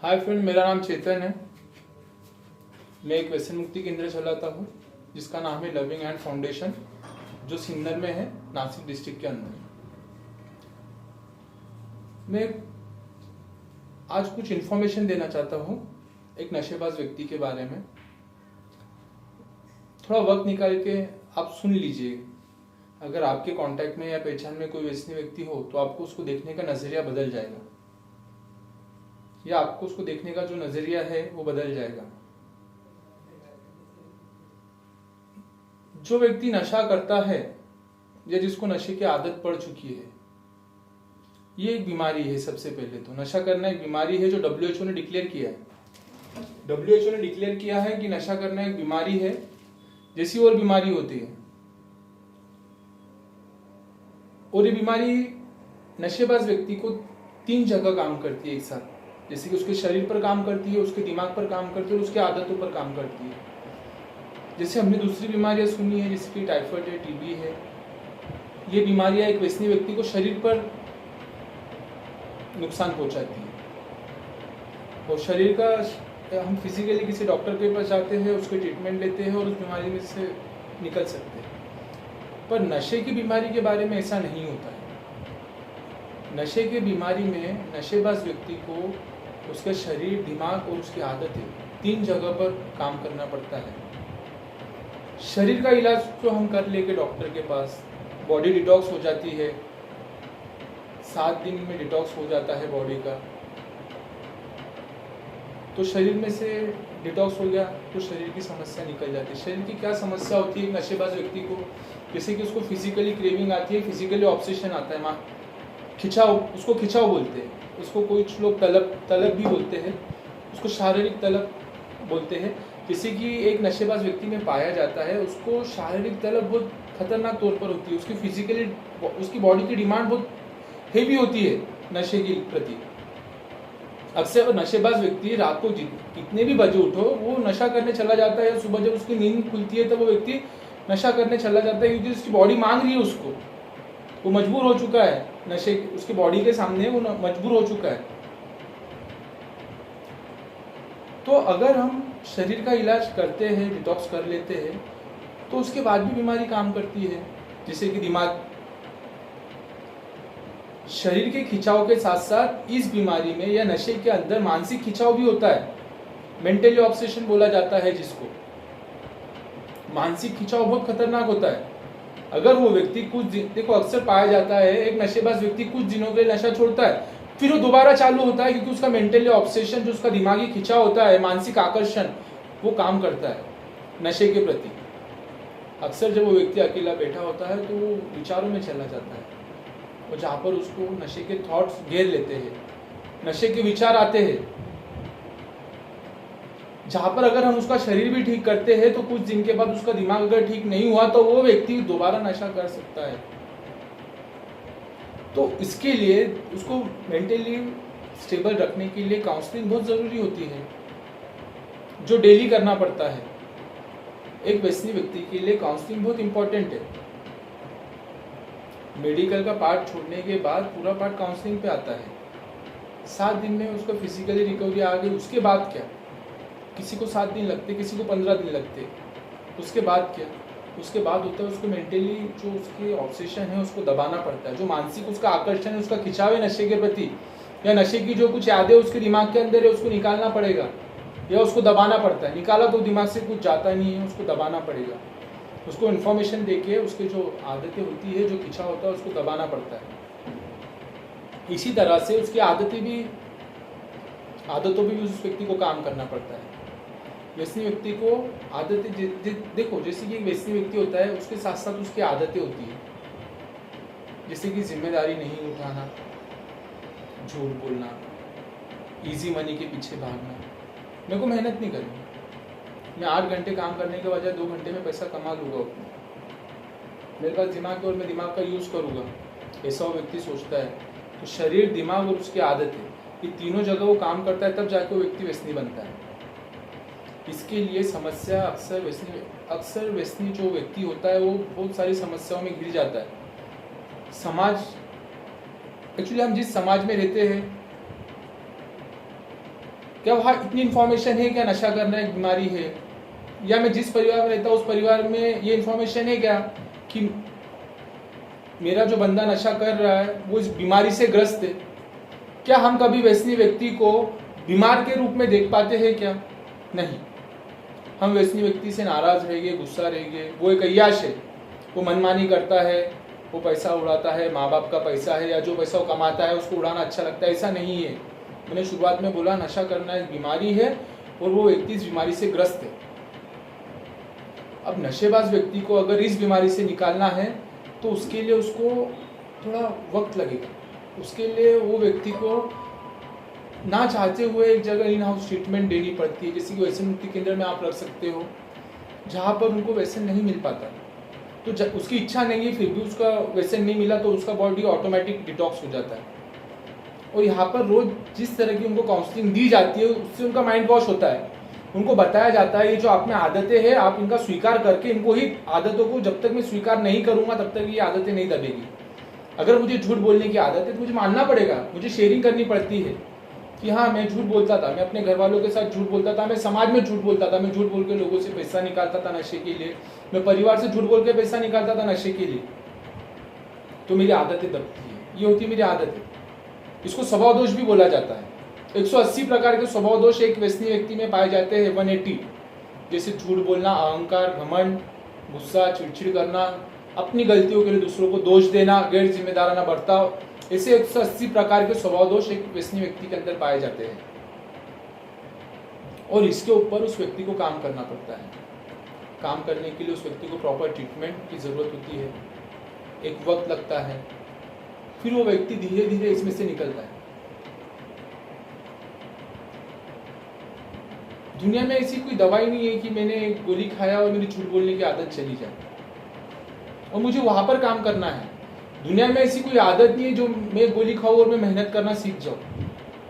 Hi friend, मेरा नाम चेतन है। मैं एक व्यसन मुक्ति केंद्र चलाता हूँ जिसका नाम है लविंग हैंड फाउंडेशन, जो सिन्नर में है, नासिक डिस्ट्रिक्ट के अंदर। मैं आज कुछ इन्फॉर्मेशन देना चाहता हूँ एक नशेबाज व्यक्ति के बारे में। थोड़ा वक्त निकाल के आप सुन लीजिए। अगर आपके कांटेक्ट में या पहचान में कोई व्यसनी व्यक्ति हो तो आपको उसको देखने का नजरिया बदल जाएगा, या आपको उसको देखने का जो नजरिया है वो बदल जाएगा। जो व्यक्ति नशा करता है या जिसको नशे की आदत पड़ चुकी है, ये एक बीमारी है। सबसे पहले तो नशा करना एक बीमारी है जो WHO ने डिक्लेयर किया है। WHO ने डिक्लेयर किया है कि नशा करना एक बीमारी है, जैसी और बीमारी होती है। और ये बीमारी नशेबाज व्यक्ति को 3 जगह काम करती है एक साथ। जैसे कि उसके शरीर पर काम करती है, उसके दिमाग पर काम करती है और उसकी आदतों पर काम करती है। जैसे हमने दूसरी बीमारियां सुनी है, जैसे कि टाइफाइड है, TB है। ये बीमारियां एक व्यसनी व्यक्ति को शरीर पर नुकसान पहुंचाती है। और शरीर का हम फिजिकली किसी डॉक्टर के पास जाते हैं, उसके ट्रीटमेंट लेते हैं और उस बीमारी में से निकल सकते हैं। पर नशे की बीमारी के बारे में ऐसा नहीं होता है। नशे की बीमारी में नशेबाज व्यक्ति को उसका शरीर, दिमाग और उसकी आदतें 3 जगह पर काम करना पड़ता है। शरीर का इलाज तो हम कर लेके डॉक्टर के पास, बॉडी डिटॉक्स हो जाती है, 7 दिन में डिटॉक्स हो जाता है बॉडी का। तो शरीर में से डिटॉक्स हो गया तो शरीर की समस्या निकल जाती है। शरीर की क्या समस्या होती है नशेबाज व्यक्ति को? जैसे कि उसको फिजिकली क्रेविंग आती है, फिजिकली ऑब्सेशन आता है, खिंचाव, उसको खिंचाव बोलते हैं। उसको कुछ लोग तलब भी बोलते हैं, उसको शारीरिक तलब बोलते हैं। जैसे कि एक नशेबाज व्यक्ति में पाया जाता है, उसको शारीरिक तलब बहुत खतरनाक तौर पर होती है। उसकी फिजिकली, उसकी बॉडी की डिमांड बहुत हेवी होती है नशे के प्रति। अक्सर नशेबाज व्यक्ति रात को कितने भी बजे उठो, वो नशा करने चला जाता है। सुबह जब उसकी नींद खुलती है तब वो व्यक्ति नशा करने चला जाता है, क्योंकि उसकी बॉडी मांग रही है उसको। वो मजबूर हो चुका है, नशे उसकी बॉडी के सामने वो मजबूर हो चुका है। तो अगर हम शरीर का इलाज करते हैं, डिटॉक्स कर लेते हैं, तो उसके बाद भी बीमारी काम करती है। जैसे कि दिमाग, शरीर के खिंचाव के साथ साथ इस बीमारी में या नशे के अंदर मानसिक खिंचाव भी होता है। मेंटली ऑब्सेशन बोला जाता है जिसको। मानसिक खिंचाव बहुत खतरनाक होता है। अगर वो व्यक्ति कुछ दिन, देखो अक्सर पाया जाता है एक नशेबाज व्यक्ति कुछ दिनों के लिए नशा छोड़ता है, फिर वो दोबारा चालू होता है, क्योंकि उसका मेंटली ऑब्सेशन, जो उसका दिमागी खिंचाव होता है, मानसिक आकर्षण, वो काम करता है नशे के प्रति। अक्सर जब वो व्यक्ति अकेला बैठा होता है तो वो विचारों में चला जाता है, और जहाँ पर उसको नशे के थॉट्स घेर लेते हैं, नशे के विचार आते हैं, जहाँ पर अगर हम उसका शरीर भी ठीक करते हैं तो कुछ दिन के बाद उसका दिमाग अगर ठीक नहीं हुआ तो वो व्यक्ति दोबारा नशा कर सकता है। तो इसके लिए उसको मेंटली स्टेबल रखने के लिए काउंसलिंग बहुत जरूरी होती है, जो डेली करना पड़ता है। एक व्यसनी व्यक्ति के लिए काउंसलिंग बहुत इंपॉर्टेंट है। मेडिकल का पार्ट छोड़ने के बाद पूरा पार्ट काउंसलिंग पे आता है। 7 दिन में उसको फिजिकली रिकवरी आ गई, उसके बाद क्या? किसी को 7 दिन लगते, किसी को 15 दिन लगते। उसके बाद क्या? उसके बाद होता है उसको मेंटली जो उसकी ऑब्सेशन है उसको दबाना पड़ता है। जो मानसिक उसका आकर्षण है, उसका खिंचाव है नशे के प्रति, या नशे की जो कुछ यादें उसके दिमाग के अंदर है, उसको निकालना पड़ेगा, या उसको दबाना पड़ता है। निकाला तो दिमाग से कुछ जाता नहीं है, उसको दबाना पड़ेगा। उसको इन्फॉर्मेशन देके उसके जो आदतें होती है, जो खिंचाव होता है, उसको दबाना पड़ता है। इसी तरह से उसकी आदतों भी उस व्यक्ति को काम करना पड़ता है। व्यसनी व्यक्ति को आदतें, देखो जैसे कि एक व्यसनी व्यक्ति होता है, उसके साथ साथ उसकी आदतें होती है। जैसे कि जिम्मेदारी नहीं उठाना, झूठ बोलना, इजी मनी के पीछे भागना, मेरे को मेहनत नहीं करनी, मैं 8 घंटे काम करने के बजाय 2 घंटे में पैसा कमा लूँगा उतना, मेरे पास दिमाग है और मैं दिमाग का यूज़ करूँगा, ऐसा वो व्यक्ति सोचता है। तो शरीर, दिमाग और उसकी आदतें, ये तीनों जगह वो काम करता है, तब जाके वो व्यक्ति व्यसनी बनता है। इसके लिए समस्या अक्सर व्यसनी जो व्यक्ति होता है वो बहुत सारी समस्याओं में घिर जाता है। समाज, एक्चुअली हम जिस समाज में रहते हैं क्या वहाँ इतनी इन्फॉर्मेशन है क्या नशा करना एक बीमारी है, या मैं जिस परिवार में रहता हूँ उस परिवार में ये इन्फॉर्मेशन है क्या कि मेरा जो बंदा नशा कर रहा है वो इस बीमारी से ग्रस्त है। क्या हम कभी वैसे व्यक्ति को बीमार के रूप में देख पाते हैं क्या? नहीं, हम वैसे व्यक्ति से नाराज रहेंगे, गुस्सा रहेंगे, वो एक अय्याश है, वो मनमानी करता है, वो पैसा उड़ाता है, माँ बाप का पैसा है या जो पैसा वो कमाता है उसको उड़ाना अच्छा लगता है, ऐसा नहीं है। मैंने शुरुआत में बोला नशा करना एक बीमारी है और वो व्यक्ति इस बीमारी से ग्रस्त है। अब नशेबाज व्यक्ति को अगर इस बीमारी से निकालना है तो उसके लिए उसको थोड़ा वक्त लगेगा। उसके लिए वो व्यक्ति को ना चाहते हुए एक जगह इन हाउस ट्रीटमेंट देनी पड़ती है, जैसे कि व्यसन मुक्ति केंद्र में आप रख सकते हो जहाँ पर उनको व्यसन नहीं मिल पाता, तो उसकी इच्छा नहीं है फिर भी उसका व्यसन नहीं मिला तो उसका बॉडी ऑटोमेटिक डिटॉक्स हो जाता है। और यहाँ पर रोज जिस तरह की उनको काउंसलिंग दी जाती है उससे उनका माइंड वॉश होता है। उनको बताया जाता है ये जो आप में आदतें हैं आप इनका स्वीकार करके इनको ही आदतों को जब तक मैं स्वीकार नहीं करूंगा तब तक ये आदतें नहीं दबेगी। अगर मुझे झूठ बोलने की आदत है तो मुझे मानना पड़ेगा, मुझे शेयरिंग करनी पड़ती है कि हाँ मैं झूठ बोलता था, मैं अपने घर वालों के साथ झूठ बोलता था, मैं समाज में झूठ बोलता था, मैं झूठ बोल के लोगों से पैसा निकालता था नशे के लिए, मैं परिवार से झूठ बोल के पैसा निकालता था नशे के लिए, तो मेरी आदतें दबती है, ये होती है मेरी आदतें। इसको स्वभाव दोष भी बोला जाता है। 180 प्रकार के स्वभाव दोष एक व्यसनी व्यक्ति में पाए जाते हैं, 180, जैसे झूठ बोलना, अहंकार, घमंड, गुस्सा, चिड़चिड़ करना, अपनी गलतियों के लिए दूसरों को दोष देना, गैर जिम्मेदाराना बर्ताव, ऐसे 180 प्रकार के स्वभाव दोष एक व्यसनी व्यक्ति के अंदर पाए जाते हैं। और इसके ऊपर उस व्यक्ति को काम करना पड़ता है। काम करने के लिए उस व्यक्ति को प्रॉपर ट्रीटमेंट की जरूरत होती है, एक वक्त लगता है, फिर वो व्यक्ति धीरे धीरे इसमें से निकलता है। दुनिया में ऐसी कोई दवाई नहीं है कि मैंने एक गोली खाया और मेरी झूठ बोलने की आदत चली जाए और मुझे वहां पर काम करना है। दुनिया में ऐसी कोई आदत नहीं है जो मैं गोली खाऊं और मैं मेहनत करना सीख जाऊं।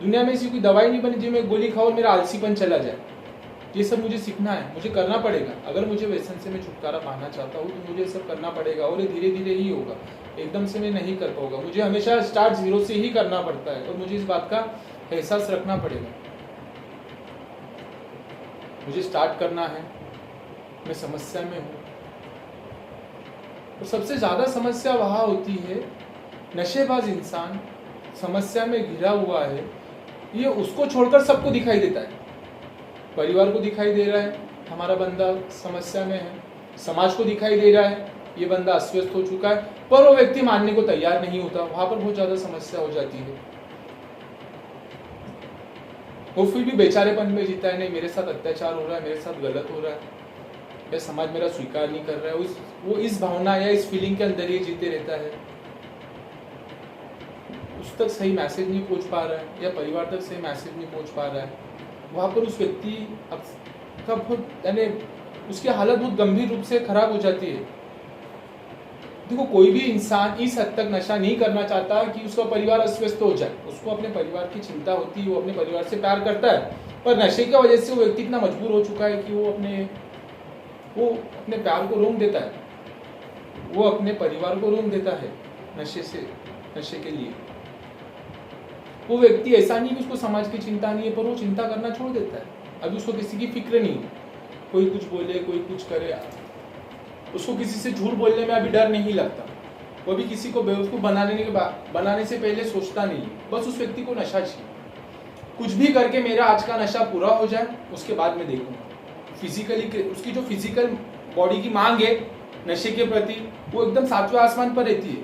दुनिया में ऐसी कोई दवाई नहीं बनी जो मैं गोली खाऊं और मेरा आलसीपन चला जाए। ये सब मुझे सीखना है, मुझे करना पड़ेगा। अगर मुझे व्यसन से मैं छुटकारा पाना चाहता हूँ तो मुझे सब करना पड़ेगा और ये धीरे धीरे ही होगा, एकदम से मैं नहीं कर पाऊंगा। मुझे हमेशा स्टार्ट जीरो से ही करना पड़ता है और मुझे इस बात का एहसास रखना पड़ेगा। मुझे स्टार्ट करना है, मैं समस्या में हूँ। तो सबसे ज़्यादा समस्या वहाँ होती है, नशेबाज इंसान समस्या में घिरा हुआ है, ये उसको छोड़कर सबको दिखाई देता है। परिवार को दिखाई दे रहा है हमारा बंदा समस्या में है, समाज को दिखाई दे रहा है ये बंदा अस्वस्थ हो चुका है, पर वो व्यक्ति मानने को तैयार नहीं होता। वहाँ पर बहुत ज़्यादा समस्या हो जाती है। वो फिर भी बेचारेपन में जीता है, नहीं मेरे साथ अत्याचार हो रहा है, मेरे साथ गलत हो रहा है, या समाज मेरा स्वीकार नहीं कर रहा है, वो इस भावना या इस फीलिंग के अंदर ही जीते रहता है। उस तक सही मैसेज नहीं पहुंच पा रहा है या परिवार तक सही मैसेज नहीं पहुंच पा रहा है। वहाँ पर उस व्यक्ति का बहुत यानी उसकी हालत बहुत गंभीर रूप से खराब हो जाती है। देखो कोई भी इंसान इस हद तक नशा नहीं करना चाहता कि उसका परिवार अस्वस्थ हो जाए। उसको अपने परिवार की चिंता होती है, वो अपने परिवार से प्यार करता है, पर नशे की वजह से वो व्यक्ति इतना मजबूर हो चुका है कि वो अपने प्यार को रोक देता है, वो अपने परिवार को रोक देता है नशे के लिए। वो व्यक्ति ऐसा नहीं कि उसको समाज की चिंता नहीं है, पर वो चिंता करना छोड़ देता है। अभी उसको किसी की फिक्र नहीं, कोई कुछ बोले कोई कुछ करे, उसको किसी से झूठ बोलने में अभी डर नहीं लगता। वो भी किसी को बेवकूफ बनाने से पहले सोचता नहीं, बस उस व्यक्ति को नशा चाहिए। कुछ भी करके मेरा आज का नशा पूरा हो जाए, उसके बाद मैं देखूंगा। फिजिकली उसकी जो फिजिकल बॉडी की मांग है नशे के प्रति, वो एकदम सातवें आसमान पर रहती है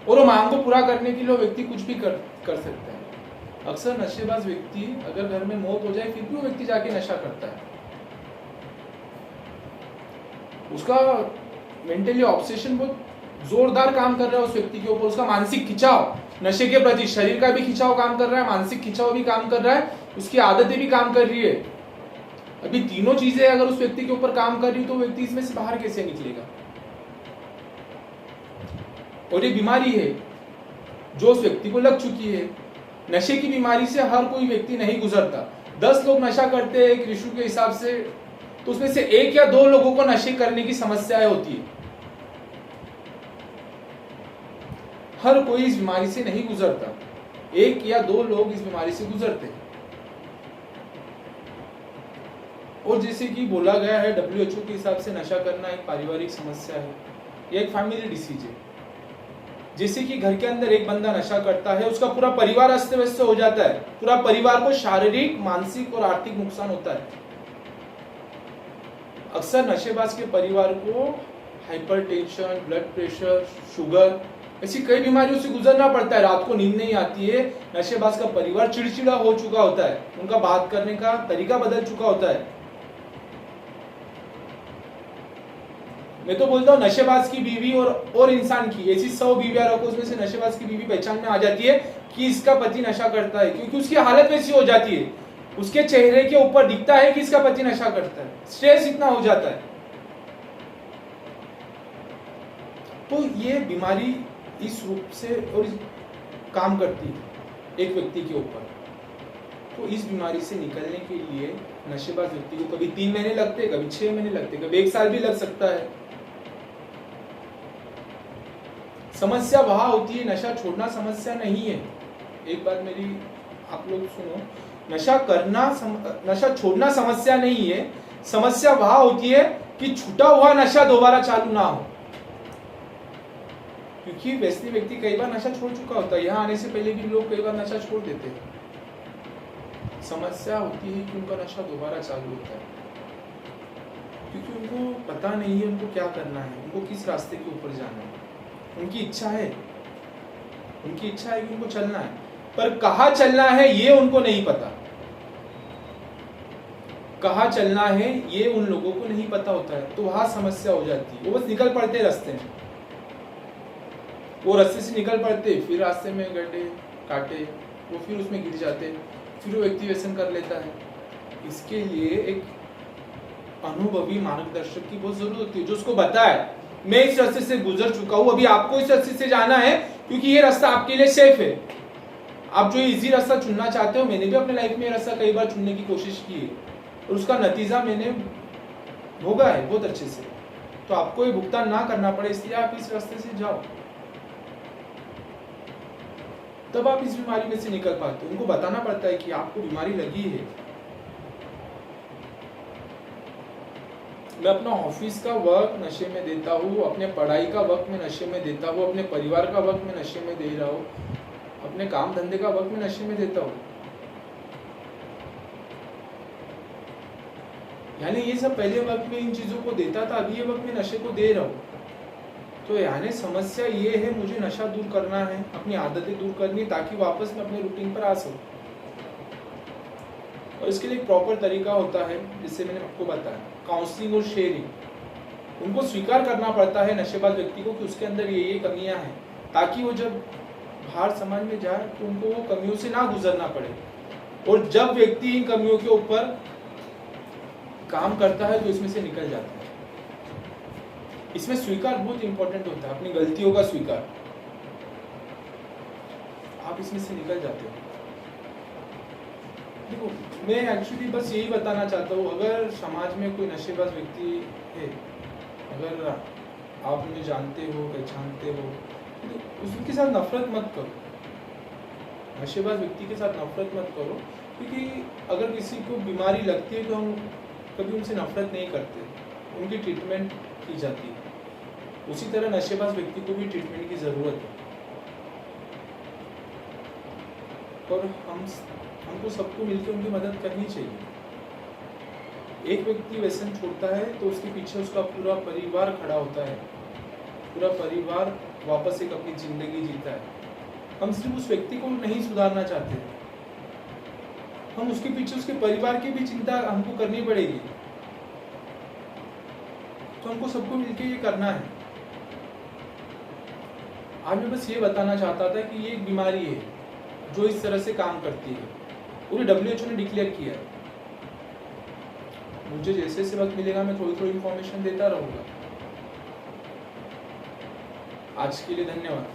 और वो मांग को पूरा करने के लिए व्यक्ति कुछ भी कर सकता है। अक्सर नशेबाज व्यक्ति अगर घर में मौत हो जाए फिर भी वो व्यक्ति जाके नशा करता है। उसका मेंटली ऑब्सेशन बहुत जोरदार काम कर रहा है उस व्यक्ति के ऊपर। उसका मानसिक खिंचाव नशे के प्रति, शरीर का भी खिंचाव काम कर रहा है, मानसिक खिंचाव भी काम कर रहा है, उसकी आदतें भी काम कर रही है। अभी तीनों चीजें अगर उस व्यक्ति के ऊपर काम कर रही है तो व्यक्ति इसमें से बाहर कैसे निकलेगा। और ये बीमारी है जो उस व्यक्ति को लग चुकी है। नशे की बीमारी से हर कोई व्यक्ति नहीं गुजरता। 10 लोग नशा करते हैं एक रेशो के हिसाब से, तो उसमें से 1 या 2 लोगों को नशे करने की समस्याएं होती है। हर कोई इस बीमारी से नहीं गुजरता, 1 या 2 लोग इस बीमारी से गुजरते हैं। और जैसे कि बोला गया है WHO के हिसाब से नशा करना एक पारिवारिक समस्या है, यह एक फैमिली डिसीज है। जैसे कि घर के अंदर एक बंदा नशा करता है, उसका पूरा परिवार अस्त व्यस्त हो जाता है, पूरा परिवार को शारीरिक, मानसिक और आर्थिक नुकसान होता है। अक्सर नशेबाज के परिवार को हाइपरटेंशन, ब्लड प्रेशर, शुगर, ऐसी कई बीमारियों से गुजरना पड़ता है। रात को नींद नहीं आती है, नशेबाज का परिवार चिड़चिड़ा हो चुका होता है, उनका बात करने का तरीका बदल चुका होता है। मैं तो बोलता हूँ नशेबाज की बीवी और इंसान की ऐसी 100 बीवियां रखो, उसमें से नशेबाज की बीवी पहचान में आ जाती है कि इसका पति नशा करता है, क्योंकि उसकी हालत वैसी हो जाती है, उसके चेहरे के ऊपर दिखता है कि इसका पति नशा करता है, स्ट्रेस इतना हो जाता है। तो ये बीमारी इस रूप से और काम करती है एक व्यक्ति के ऊपर। तो इस बीमारी से निकलने के लिए नशेबाज व्यक्ति को कभी 3 महीने लगते, कभी 6 महीने लगते, कभी 1 साल भी लग सकता है। समस्या वहां होती है, नशा छोड़ना समस्या नहीं है। एक बात मेरी आप लोग सुनो, नशा छोड़ना समस्या नहीं है। समस्या वहां होती है कि छूटा हुआ नशा दोबारा चालू ना हो, क्योंकि वैसे व्यक्ति कई बार नशा छोड़ चुका होता है, यहाँ आने से पहले भी लोग कई बार नशा छोड़ देते हैं। समस्या होती है कि उनका नशा दोबारा चालू होता है, क्योंकि उनको पता नहीं है उनको क्या करना है, उनको किस रास्ते के ऊपर जाना है। उनकी इच्छा है कि उनको चलना है, पर कहाँ चलना है ये उनको नहीं पता। कहाँ चलना है ये उन लोगों को नहीं पता होता है, तो वहां समस्या हो जाती है। वो बस निकल पड़ते रास्ते में, वो रास्ते से निकल पड़ते, फिर रास्ते में गड्ढे काटे, वो फिर उसमें गिर जाते, फिर वो व्यक्ति व्यसन कर लेता है। इसके लिए एक अनुभवी मार्गदर्शक की बहुत जरूरत होती है, जो उसको बताए मैं इस रास्ते से गुजर चुका हूं, अभी आपको इस रास्ते से जाना है, क्योंकि ये रास्ता आपके लिए सेफ है। आप जो इजी रास्ता चुनना चाहते हो, मैंने भी अपने लाइफ में रास्ता कई बार चुनने की कोशिश की है और उसका नतीजा मैंने भोगा है बहुत अच्छे से। तो आपको ये भुगतान ना करना पड़े, इसलिए आप इस रास्ते से जाओ, तब आप इस बीमारी में से निकल पाते हो। उनको बताना पड़ता है कि आपको बीमारी लगी है। मैं अपना ऑफिस का वक्त नशे में देता हूँ, अपने पढ़ाई का वक्त में नशे में देता हूँ, अपने परिवार का वक्त में नशे में दे रहा हूँ, अपने काम धंधे का वक्त में नशे में देता हूँ। यानी ये सब पहले वक्त में इन चीजों को देता था, अभी ये वक्त में नशे को दे रहा हूँ। तो यानी समस्या ये है, मुझे नशा दूर करना है, अपनी आदतें दूर करनी है, ताकि वापस मैं अपने रूटीन पर आ सकूं। और इसके लिए एक प्रॉपर तरीका होता है, जिससे मैंने आपको बताया, काउंसलिंग और शेयरिंग। उनको स्वीकार करना पड़ता है नशेबाज व्यक्ति को कि उसके अंदर ये कमियां हैं, ताकि वो जब बाहर समाज में जाए तो उनको वो कमियों से ना गुजरना पड़े। और जब व्यक्ति इन कमियों के ऊपर काम करता है तो इसमें से निकल जाता है। इसमें स्वीकार बहुत इंपॉर्टेंट होता है, अपनी गलतियों का स्वीकार। आप इसमें से निकल जाते हो। देखो, मैं एक्चुअली बस यही बताना चाहता हूँ, अगर समाज में कोई नशेबाज व्यक्ति है, अगर आप उन्हें जानते हो, पहचानते हो, तो उसके साथ नफरत मत करो। नशेबाज व्यक्ति के साथ नफरत मत करो, क्योंकि अगर किसी को बीमारी लगती है तो हम कभी उनसे नफरत नहीं करते, उनकी ट्रीटमेंट की जाती है। उसी तरह नशेबाज व्यक्ति को भी ट्रीटमेंट की ज़रूरत है। और हमको सबको मिलकर उनकी मदद करनी चाहिए। एक व्यक्ति व्यसन छोड़ता है तो उसके पीछे उसका पूरा परिवार खड़ा होता है, पूरा परिवार वापस एक अपनी जिंदगी जीता है। हम सिर्फ उस व्यक्ति को नहीं सुधारना चाहते, हम उसके पीछे उसके परिवार की भी चिंता हमको करनी पड़ेगी। तो हमको सबको मिलकर ये करना है। आज मैं बस ये बताना चाहता था कि ये एक बीमारी है जो इस तरह से काम करती है, पूरी WHO ने डिक्लेयर किया है। मुझे जैसे जैसे वक्त मिलेगा मैं थोड़ी थोड़ी इन्फॉर्मेशन देता रहूंगा। आज के लिए धन्यवाद।